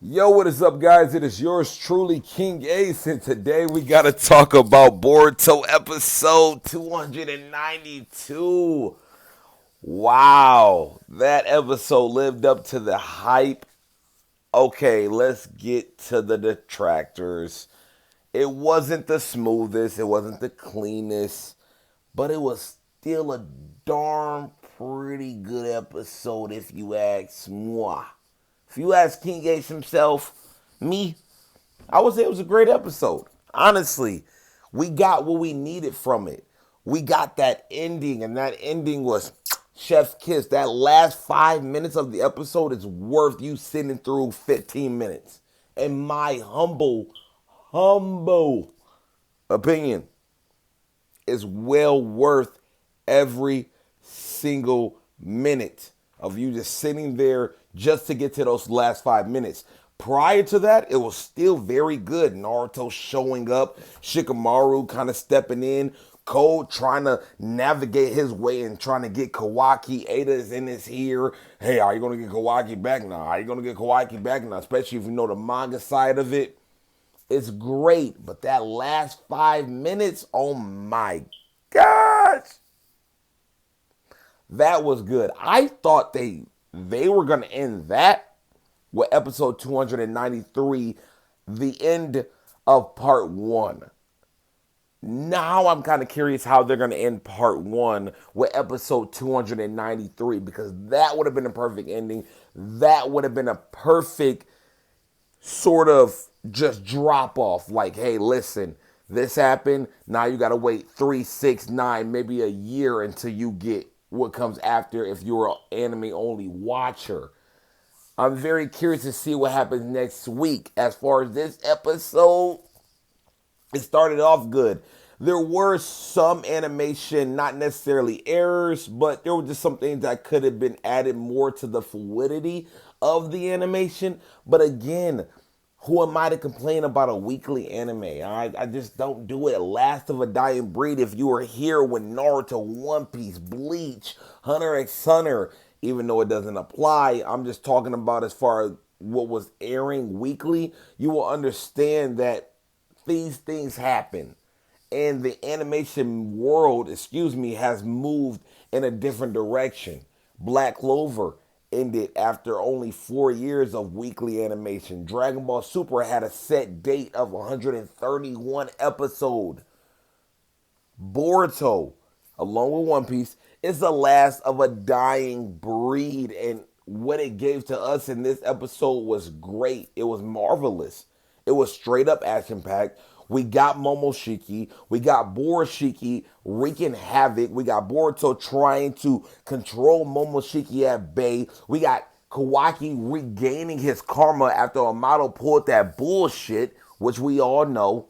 Yo, what is up, guys? It is yours truly, King Ace, and today we got to talk about Boruto episode 292. Wow, that episode lived up to the hype. Okay, let's get to the detractors. It wasn't the smoothest, it wasn't the cleanest, but it was still a darn pretty good episode if you ask moi. If you ask King Ace himself, me, I would say it was a great episode. Honestly, we got what we needed from it. We got that ending, and that ending was chef's kiss. That last 5 minutes of the episode is worth you sitting through 15 minutes. In my humble opinion, is well worth every single minute of you just sitting there just to get to those last 5 minutes. Prior to that, it was still very good. Naruto showing up, Shikamaru kind of stepping in, Code trying to navigate his way and trying to get Kawaki. Ada's in his ear. Hey, are you going to get Kawaki back now? Are you going to get Kawaki back now? Especially if you know the manga side of it. It's great, but that last 5 minutes, oh my gosh, that was good. I thought they were gonna end that with episode 293, the end of part one. Now I'm kind of curious how they're gonna end part one with episode 293 because that would have been a perfect ending. That would have been a perfect sort of just drop off. Like, hey, listen, this happened. Now you got to wait 3, 6, 9, maybe a year until you get what comes after if you're an anime only watcher. I'm very curious to see what happens next week. As far as this episode, it started off good. There were some animation, not necessarily errors, but there were just some things that could have been added more to the fluidity of the animation. But again, who am I to complain about a weekly anime? I just don't do it. Last of a Dying Breed. If you were here when Naruto, One Piece, Bleach, Hunter x Hunter, even though it doesn't apply, I'm just talking about as far as what was airing weekly, you will understand that these things happen. And the animation world, has moved in a different direction. Black Clover ended after only 4 years of weekly animation. Dragon Ball Super had a set date of 131 episode. Boruto, along with One Piece, is the last of a dying breed, and what it gave to us in this episode was great. It was marvelous. It was straight up action packed. We got Momoshiki. We got Borishiki wreaking havoc. We got Boruto trying to control Momoshiki at bay. We got Kawaki regaining his karma after Amato pulled that bullshit, which we all know.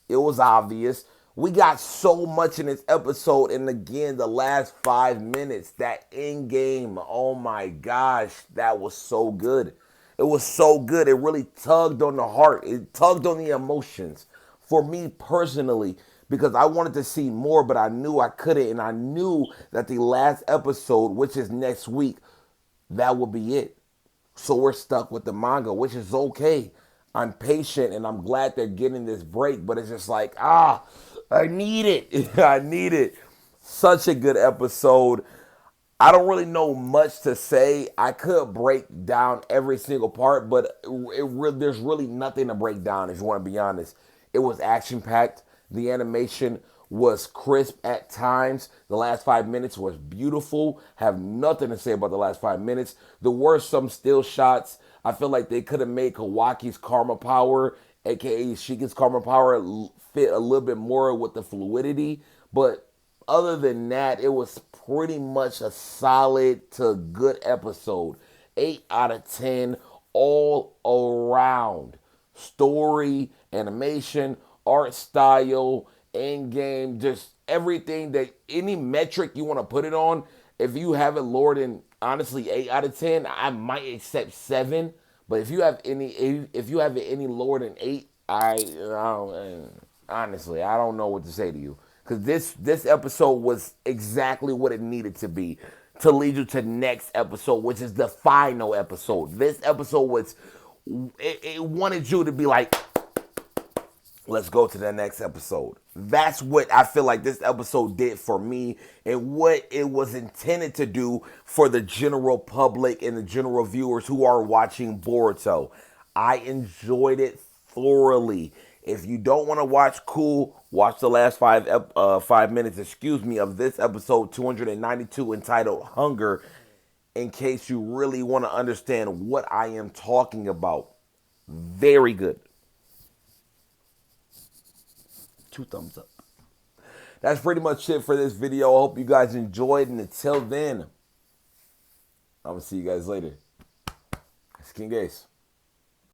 It was obvious. We got so much in this episode, and again, the last 5 minutes, that in game, oh my gosh, that was so good. It was so good. It really tugged on the heart. It tugged on the emotions for me personally because I wanted to see more, but I knew I couldn't, and I knew that the last episode, which is next week, that would be it. So we're stuck with the manga, which is okay. I'm patient and I'm glad they're getting this break, but it's just like, I need it. I need it. Such a good episode. I don't really know much to say. I could break down every single part, but there's really nothing to break down if you want to be honest. It was action packed. The animation was crisp at times. The last 5 minutes was beautiful. Have nothing to say about the last 5 minutes. There were some still shots. I feel like they could have made Kawaki's karma power, aka Shika's karma power, fit a little bit more with the fluidity. But other than that, it was pretty much a solid to good episode. 8 out of 10 all around. Story, animation, art style, end game, just everything that any metric you want to put it on. If you have it lower than honestly 8 out of 10, I might accept 7. But if you have it any lower than 8, honestly I don't know what to say to you because this episode was exactly what it needed to be to lead you to next episode, which is the final episode. This episode was It wanted you to be like, let's go to the next episode. That's what I feel like this episode did for me, and what it was intended to do for the general public and the general viewers who are watching Boruto. I enjoyed it thoroughly. If you don't want to watch, cool. Watch the last 5 minutes, of this episode 292 entitled "Hunger," in case you really want to understand what I am talking about. Very good. 2 thumbs up. That's pretty much it for this video. I hope you guys enjoyed, and until then, I'm gonna see you guys later. It's King Ace.